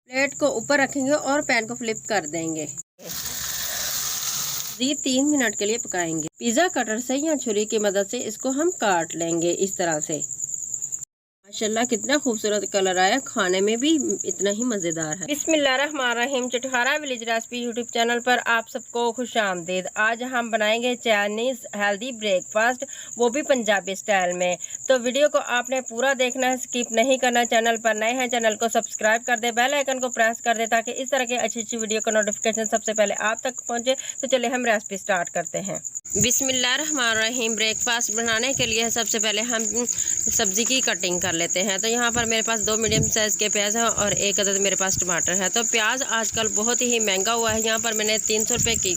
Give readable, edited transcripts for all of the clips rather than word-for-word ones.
Plate को ऊपर रखेंगे और पैन को फ्लिप कर देंगे। ये 3 मिनट के लिए पकाएंगे। पिज़्ज़ा कटर से या छुरी की मदद से इसको हम काट लेंगे इस तरह से। माशाल्लाह कितना खूबसूरत कलर आया, खाने में भी इतना ही मज़ेदार है। बिस्मिल्लाहिर्रहमानिर्रहीम, चटखारा विलेज रेसिपी यूट्यूब चैनल पर आप सबको खुशामदीद। आज हम बनाएंगे चाइनीज़ हेल्दी ब्रेकफास्ट, वो भी पंजाबी स्टाइल में। तो वीडियो को आपने पूरा देखना है, स्किप नहीं करना। चैनल पर नए हैं चैनल को सब्सक्राइब कर दे, बेल आइकन को प्रेस कर दे ताकि इस तरह की अच्छी अच्छी वीडियो का नोटिफिकेशन सबसे पहले आप तक पहुँचे। तो चलिए हम रेसिपी स्टार्ट करते हैं। बिस्मिल्लाहिर्रहमानिर्रहीम, ब्रेकफास्ट बनाने के लिए सबसे पहले हम सब्ज़ी की कटिंग कर लेते हैं। तो यहाँ पर मेरे पास 2 मीडियम साइज़ के प्याज हैं और 1 अदद मेरे पास टमाटर है। तो प्याज आजकल बहुत ही महंगा हुआ है। यहाँ पर मैंने 300 रुपये की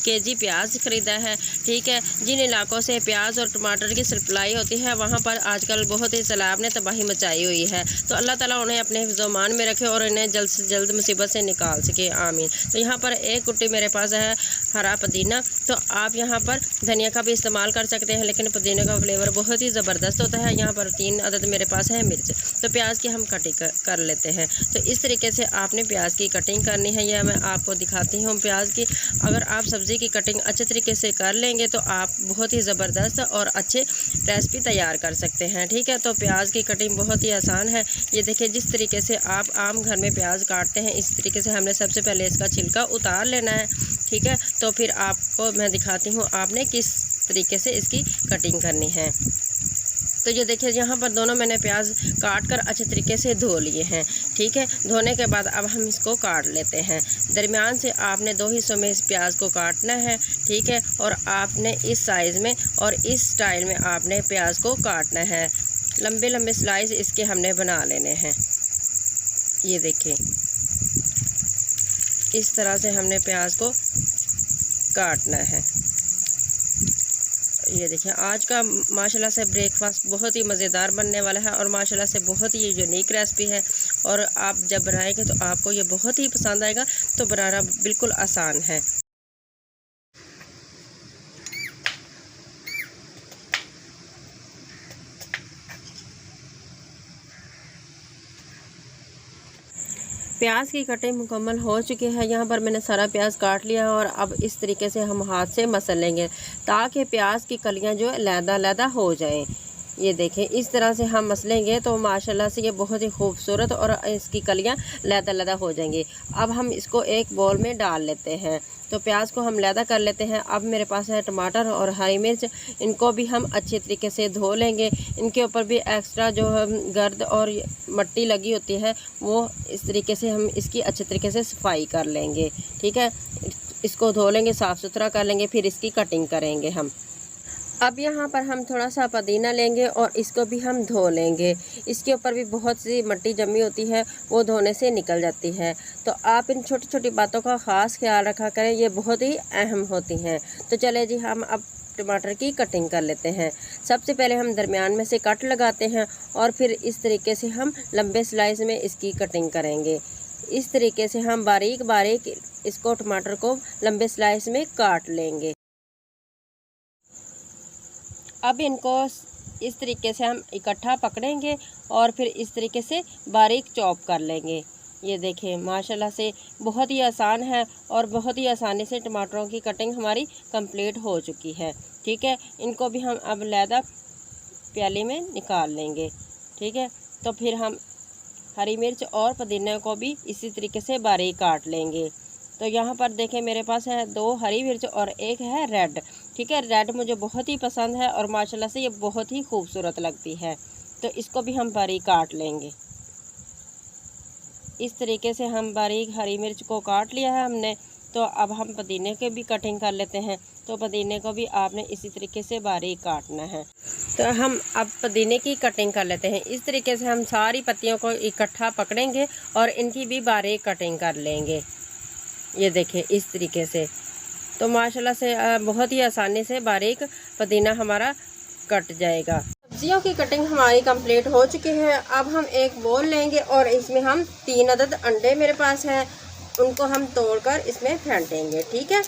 केजी प्याज ख़रीदा है। ठीक है, जिन इलाकों से प्याज और टमाटर की सप्लाई होती है वहाँ पर आजकल बहुत ही सैलाब ने तबाही मचाई हुई है। तो अल्लाह ताला उन्हें अपने हिफ्ज़-ओ-मान में रखे और इन्हें जल्द से जल्द मुसीबत से निकाल सके, आमीन। तो यहाँ पर 1 कुट्टी मेरे पास है हरा पुदीना। तो आप यहाँ पर धनिया का भी इस्तेमाल कर सकते हैं, लेकिन पुदीने का फ्लेवर बहुत ही ज़बरदस्त होता है। यहाँ पर 3 अदद मेरे पास है मिर्च। तो प्याज की हम कटिंग कर लेते हैं। तो इस तरीके से आपने प्याज की कटिंग करनी है। यह मैं आपको दिखाती हूँ प्याज की। अगर आप सब्ज़ी की कटिंग अच्छे तरीके से कर लेंगे तो आप बहुत ही ज़बरदस्त और अच्छे रेसिपी तैयार कर सकते हैं। ठीक है, तो प्याज की कटिंग बहुत ही आसान है। ये देखिए, जिस तरीके से आप आम घर में प्याज काटते हैं इस तरीके से हमने सबसे पहले इसका छिलका उतार लेना है। ठीक है, तो फिर आपको मैं दिखाती हूँ आपने किस तरीके से इसकी कटिंग करनी है। तो ये देखिए, यहाँ पर दोनों मैंने प्याज काट कर अच्छे तरीके से धो लिए हैं। ठीक है, धोने के बाद अब हम इसको काट लेते हैं। दरमियान से आपने 2 हिस्सों में इस प्याज को काटना है। ठीक है, और आपने इस साइज़ में और इस स्टाइल में आपने प्याज को काटना है। लंबे लंबे स्लाइस इसके हमने बना लेने हैं। ये देखिए, इस तरह से हमने प्याज को काटना है। ये देखिए, आज का माशाल्लाह से ब्रेकफास्ट बहुत ही मज़ेदार बनने वाला है और माशाल्लाह से बहुत ही यूनिक रेसिपी है। और आप जब बनाएंगे तो आपको ये बहुत ही पसंद आएगा। तो बनाना बिल्कुल आसान है। प्याज की कटिंग मुकम्मल हो चुकी है। यहाँ पर मैंने सारा प्याज काट लिया है और अब इस तरीके से हम हाथ से मसल लेंगे ताकि प्याज की कलियाँ जो लैदा हो जाएं। ये देखें, इस तरह से हम मसलेंगे तो माशाल्लाह से ये बहुत ही खूबसूरत और इसकी कलियाँ लैदा हो जाएंगी। अब हम इसको एक बाउल में डाल लेते हैं। तो प्याज को हम लैदा कर लेते हैं। अब मेरे पास है टमाटर और हरी मिर्च, इनको भी हम अच्छे तरीके से धो लेंगे। इनके ऊपर भी एक्स्ट्रा जो गर्द और मट्टी लगी होती है वो इस तरीके से हम इसकी अच्छे तरीके से सफाई कर लेंगे। ठीक है, इसको धो लेंगे, साफ़ सुथरा कर लेंगे, फिर इसकी कटिंग करेंगे हम। अब यहाँ पर हम थोड़ा सा पुदीना लेंगे और इसको भी हम धो लेंगे। इसके ऊपर भी बहुत सी मिट्टी जमी होती है, वो धोने से निकल जाती है। तो आप इन छोटी छोटी बातों का ख़ास ख्याल रखा करें, ये बहुत ही अहम होती हैं। तो चले जी, हम अब टमाटर की कटिंग कर लेते हैं। सबसे पहले हम दरमियान में से कट लगाते हैं और फिर इस तरीके से हम लंबे स्लाइस में इसकी कटिंग करेंगे। इस तरीके से हम बारीक बारीक इसको टमाटर को लंबे स्लाइस में काट लेंगे। अब इनको इस तरीके से हम इकट्ठा पकड़ेंगे और फिर इस तरीके से बारीक चॉप कर लेंगे। ये देखें, माशाल्लाह से बहुत ही आसान है और बहुत ही आसानी से टमाटरों की कटिंग हमारी कंप्लीट हो चुकी है। ठीक है, इनको भी हम अब लैदा प्याली में निकाल लेंगे। ठीक है, तो फिर हम हरी मिर्च और पुदीने को भी इसी तरीके से बारीक काट लेंगे। तो यहाँ पर देखें, मेरे पास है 2 हरी मिर्च और 1 है रेड। ठीक है, रेड मुझे बहुत ही पसंद है और माशाल्लाह से ये बहुत ही खूबसूरत लगती है। तो इसको भी हम बारीक काट लेंगे। इस तरीके से हम बारीक हरी मिर्च को काट लिया है हमने। तो अब हम पुदीने के भी कटिंग कर लेते हैं। तो पुदीने को भी आपने इसी तरीके से बारीक काटना है। तो हम अब पुदीने की कटिंग कर लेते हैं। इस तरीके से हम सारी पत्तियों को इकट्ठा पकड़ेंगे और इनकी भी बारीक कटिंग कर लेंगे। ये देखें, इस तरीके से। तो माशाल्लाह से बहुत ही आसानी से बारीक पुदीना हमारा कट जाएगा। सब्जियों की कटिंग हमारी कंप्लीट हो चुकी है। अब हम एक बोल लेंगे और इसमें हम 3 अदद अंडे मेरे पास हैं, उनको हम तोड़कर इसमें फेंटेंगे। ठीक है,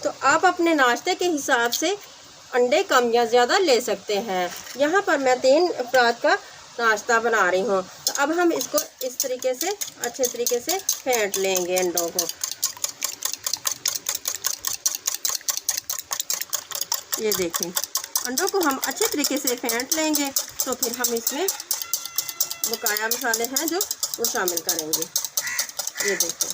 तो आप अपने नाश्ते के हिसाब से अंडे कम या ज़्यादा ले सकते हैं। यहाँ पर मैं 3 अफराद का नाश्ता बना रही हूँ। तो अब हम इसको इस तरीके से अच्छे तरीके से फेंट लेंगे अंडों को। ये देखें, अंडों को हम अच्छे तरीके से फेंट लेंगे। तो फिर हम इसमें बकाया मसाले हैं जो वो शामिल करेंगे। ये देखें,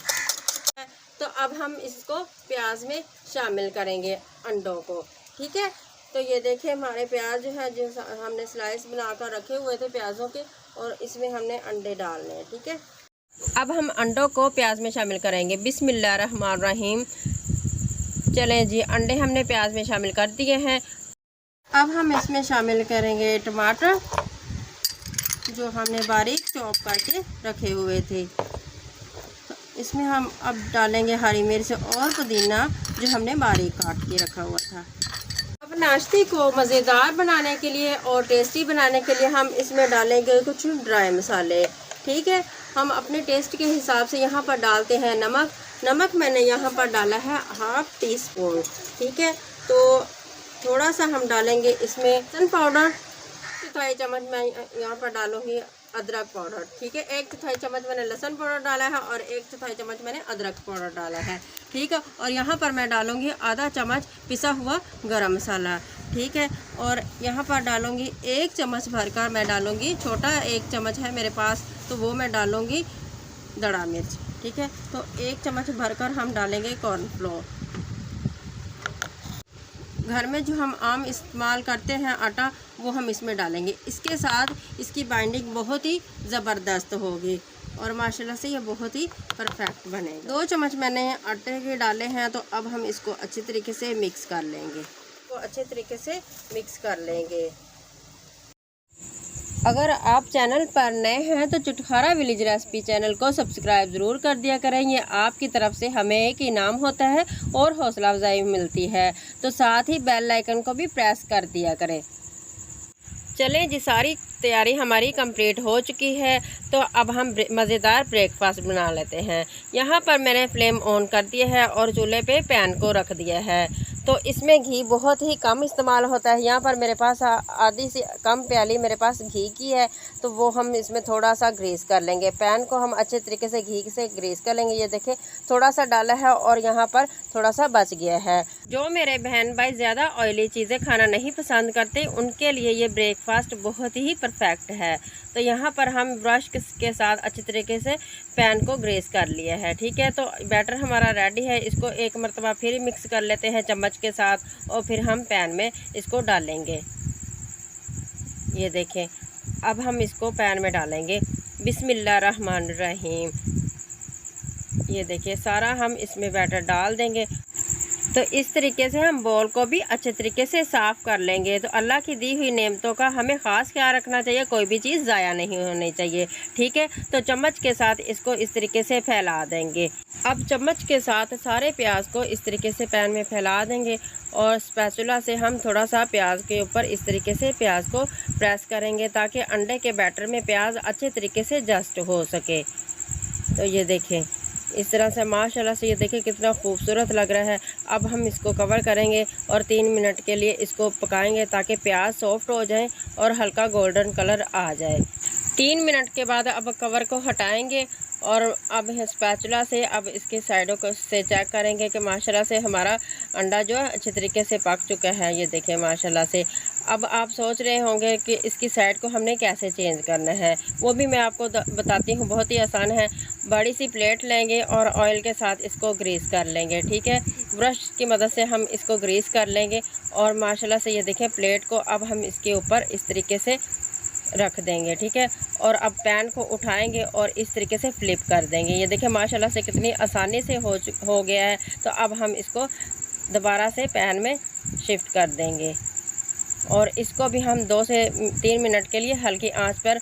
तो अब हम इसको प्याज में शामिल करेंगे अंडों को। ठीक है, तो ये देखें हमारे प्याज जो है, जो हमने स्लाइस बनाकर रखे हुए थे प्याज़ों के, और इसमें हमने अंडे डालने हैं। ठीक है, अब हम अंडों को प्याज में शामिल करेंगे। बिस्मिल्लाहिर्रहमानिर्रहीम। चलें जी, अंडे हमने प्याज में शामिल कर दिए हैं। अब हम इसमें शामिल करेंगे टमाटर जो हमने बारीक चॉप करके रखे हुए थे। तो इसमें हम अब डालेंगे हरी मिर्च और पुदीना जो हमने बारीक काट के रखा हुआ था। अब नाश्ते को मज़ेदार बनाने के लिए और टेस्टी बनाने के लिए हम इसमें डालेंगे कुछ ड्राई मसाले। ठीक है, हम अपने टेस्ट के हिसाब से यहाँ पर डालते हैं नमक मैंने यहाँ पर डाला है 1/2 टीस्पून। ठीक है, तो थोड़ा सा हम डालेंगे इसमें लहसुन पाउडर, 1/4 चम्मच मैं यहाँ पर डालूँगी अदरक पाउडर। ठीक है, 1/4 चम्मच मैंने लहसुन पाउडर डाला है और 1/4 चम्मच मैंने अदरक पाउडर डाला है। ठीक है, और यहाँ पर मैं डालूँगी आधा चम्मच पिसा हुआ गरम मसाला। ठीक है, और यहाँ पर डालूँगी 1 चम्मच भरकर मैं डालूँगी, छोटा 1 चम्मच है मेरे पास तो वो मैं डालूँगी दड़ा मिर्च। ठीक है, तो 1 चम्मच भरकर हम डालेंगे कॉर्नफ्लोर। घर में जो हम आम इस्तेमाल करते हैं आटा, वो हम इसमें डालेंगे। इसके साथ इसकी बाइंडिंग बहुत ही ज़बरदस्त होगी और माशाल्लाह से ये बहुत ही परफेक्ट बनेगा। 2 चम्मच मैंने आटे के डाले हैं, तो अब हम इसको अच्छे तरीके से मिक्स कर लेंगे। तो अच्छे तरीके से मिक्स कर लेंगे। अगर आप चैनल पर नए हैं तो चुटखारा विलेज रेसिपी चैनल को सब्सक्राइब ज़रूर कर दिया करें। ये आपकी तरफ से हमें एक इनाम होता है और हौसला अफजाई मिलती है। तो साथ ही बेल आइकन को भी प्रेस कर दिया करें। चलें जी, सारी तैयारी हमारी कंप्लीट हो चुकी है। तो अब हम मज़ेदार ब्रेकफास्ट बना लेते हैं। यहाँ पर मैंने फ्लेम ऑन कर दिया है और चूल्हे पे पैन को रख दिया है। तो इसमें घी बहुत ही कम इस्तेमाल होता है। यहाँ पर मेरे पास आधी से कम प्याली मेरे पास घी की है, तो वो हम इसमें थोड़ा सा ग्रीस कर लेंगे। पैन को हम अच्छे तरीके से घी से ग्रीस कर लेंगे। ये देखें, थोड़ा सा डाला है और यहाँ पर थोड़ा सा बच गया है। जो मेरे बहन भाई ज़्यादा ऑयली चीज़ें खाना नहीं पसंद करते, उनके लिए ये ब्रेकफास्ट बहुत ही परफेक्ट है। तो यहाँ पर हम ब्रश के साथ अच्छे तरीके से पैन को ग्रीस कर लिया है। ठीक है, तो बैटर हमारा रेडी है। इसको एक मरतबा फिर मिक्स कर लेते हैं चम्मच के साथ और फिर हम पैन में इसको डालेंगे। ये देखें, अब हम इसको पैन में डालेंगे। बिस्मिल्लाहिर्रहमानिर्रहीम। ये देखिए, सारा हम इसमें बैटर डाल देंगे। तो इस तरीके से हम बॉल को भी अच्छे तरीके से साफ़ कर लेंगे। तो अल्लाह की दी हुई नेमतों का हमें ख़ास ख्याल रखना चाहिए, कोई भी चीज़ ज़ाया नहीं होनी चाहिए। ठीक है, तो चम्मच के साथ इसको इस तरीके से फैला देंगे। अब चम्मच के साथ सारे प्याज को इस तरीके से पैन में फैला देंगे और स्पैचुला से हम थोड़ा सा प्याज के ऊपर इस तरीके से प्याज को प्रेस करेंगे ताकि अंडे के बैटर में प्याज अच्छे तरीके से जस्ट हो सके। तो ये देखें, इस तरह से माशाल्लाह से ये देखिए कितना खूबसूरत लग रहा है। अब हम इसको कवर करेंगे और 3 मिनट के लिए इसको पकाएंगे ताकि प्याज सॉफ्ट हो जाए और हल्का गोल्डन कलर आ जाए। 3 मिनट के बाद अब कवर को हटाएंगे और अब स्पैचुला से अब इसके साइडों को से चेक करेंगे कि माशाल्लाह से हमारा अंडा जो है अच्छे तरीके से पक चुका है। ये देखें माशाल्लाह से। अब आप सोच रहे होंगे कि इसकी साइड को हमने कैसे चेंज करना है, वो भी मैं आपको बताती हूँ। बहुत ही आसान है। बड़ी सी प्लेट लेंगे और ऑयल के साथ इसको ग्रीस कर लेंगे। ठीक है, ब्रश की मदद से हम इसको ग्रीस कर लेंगे और माशाल्लाह से ये देखें, प्लेट को अब हम इसके ऊपर इस तरीके से रख देंगे। ठीक है, और अब पैन को उठाएंगे और इस तरीके से फ्लिप कर देंगे। ये देखें माशाल्लाह से कितनी आसानी से हो गया है। तो अब हम इसको दोबारा से पैन में शिफ्ट कर देंगे और इसको भी हम 2 से 3 मिनट के लिए हल्की आंच पर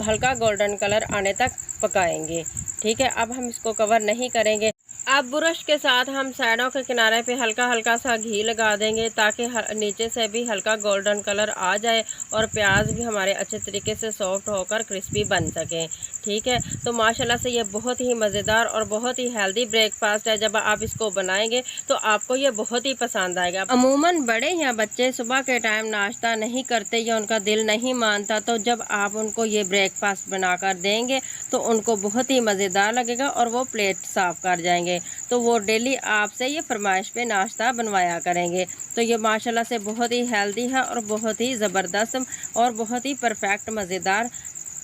हल्का गोल्डन कलर आने तक पकाएंगे। ठीक है, अब हम इसको कवर नहीं करेंगे। अब ब्रश के साथ हम साइडों के किनारे पे हल्का हल्का सा घी लगा देंगे ताकि नीचे से भी हल्का गोल्डन कलर आ जाए और प्याज भी हमारे अच्छे तरीके से सॉफ्ट होकर क्रिस्पी बन सकें। ठीक है। तो माशाल्लाह से ये बहुत ही मज़ेदार और बहुत ही हेल्दी ब्रेकफास्ट है। जब आप इसको बनाएंगे तो आपको ये बहुत ही पसंद आएगा। अमूमन बड़े या बच्चे सुबह के टाइम नाश्ता नहीं करते या उनका दिल नहीं मानता, तो जब आप उनको ये ब्रेकफास्ट बनाकर देंगे तो उनको बहुत ही मज़ेदार लगेगा और वो प्लेट साफ़ कर जाएंगे। तो वो डेली आपसे ये फरमाइश पे नाश्ता बनवाया करेंगे। तो ये माशाल्लाह से बहुत ही हेल्दी है और बहुत ही ज़बरदस्त और बहुत ही परफेक्ट मज़ेदार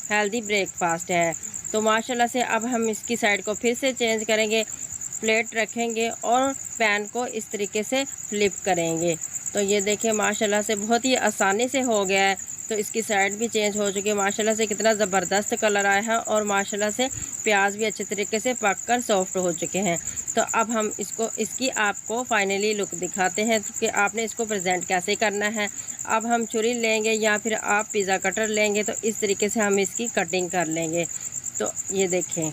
हेल्दी ब्रेकफास्ट है। तो माशाल्लाह से अब हम इसकी साइड को फिर से चेंज करेंगे, प्लेट रखेंगे और पैन को इस तरीके से फ्लिप करेंगे। तो ये देखिए माशाल्लाह से बहुत ही आसानी से हो गया है। तो इसकी साइड भी चेंज हो चुकी है। माशाल्लाह से कितना ज़बरदस्त कलर आया है और माशाल्लाह से प्याज भी अच्छे तरीके से पककर सॉफ्ट हो चुके हैं। तो अब हम इसकी आपको फाइनली लुक दिखाते हैं कि आपने इसको प्रेजेंट कैसे करना है। अब हम छुरी लेंगे या फिर आप पिज़्ज़ा कटर लेंगे, तो इस तरीके से हम इसकी कटिंग कर लेंगे। तो ये देखें,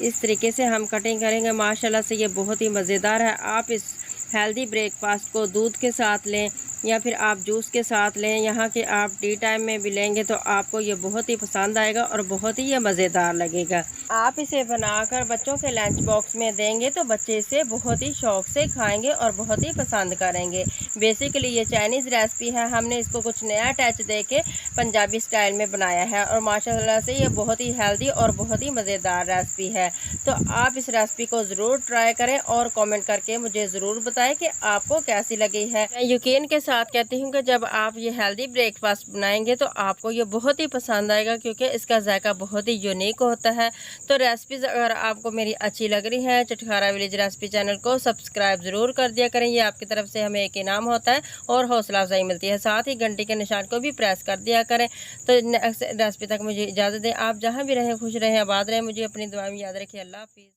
इस तरीके से हम कटिंग करेंगे। माशाल्लाह से ये बहुत ही मज़ेदार है। आप इस हेल्दी ब्रेकफास्ट को दूध के साथ लें या फिर आप जूस के साथ लें, यहाँ के आप टी टाइम में भी लेंगे तो आपको ये बहुत ही पसंद आएगा और बहुत ही ये मज़ेदार लगेगा। आप इसे बनाकर बच्चों के लंच बॉक्स में देंगे तो बच्चे इसे बहुत ही शौक़ से खाएंगे और बहुत ही पसंद करेंगे। बेसिकली ये चाइनीज़ रेसिपी है, हमने इसको कुछ नया टच दे के पंजाबी स्टाइल में बनाया है और माशाल्लाह से ये बहुत ही हेल्दी और बहुत ही मज़ेदार रेसिपी है। तो आप इस रेसिपी को ज़रूर ट्राई करें और कमेंट करके मुझे ज़रूर बताएं कि आपको कैसी लगी है। मैं यकीन के साथ कहती हूँ कि जब आप ये हेल्दी ब्रेकफास्ट बनाएंगे तो आपको ये बहुत ही पसंद आएगा, क्योंकि इसका जायका बहुत ही यूनिक होता है। तो रेसिपीज़ अगर आपको मेरी अच्छी लग रही है, चटखारा विलेज रेसिपी चैनल को सब्सक्राइब ज़रूर कर दिया करें। ये आपकी तरफ से हमें एक इनाम होता है और हौसला अफजाई मिलती है। साथ ही घंटी के निशान को भी प्रेस कर दिया करें। तो नेक्स्ट रेसिपी तक मुझे इजाज़त दें। आप जहाँ भी रहें खुश रहें, आबाद रहें। मुझे अपनी दुआ में याद रखिए। अल्लाह हाफिज़।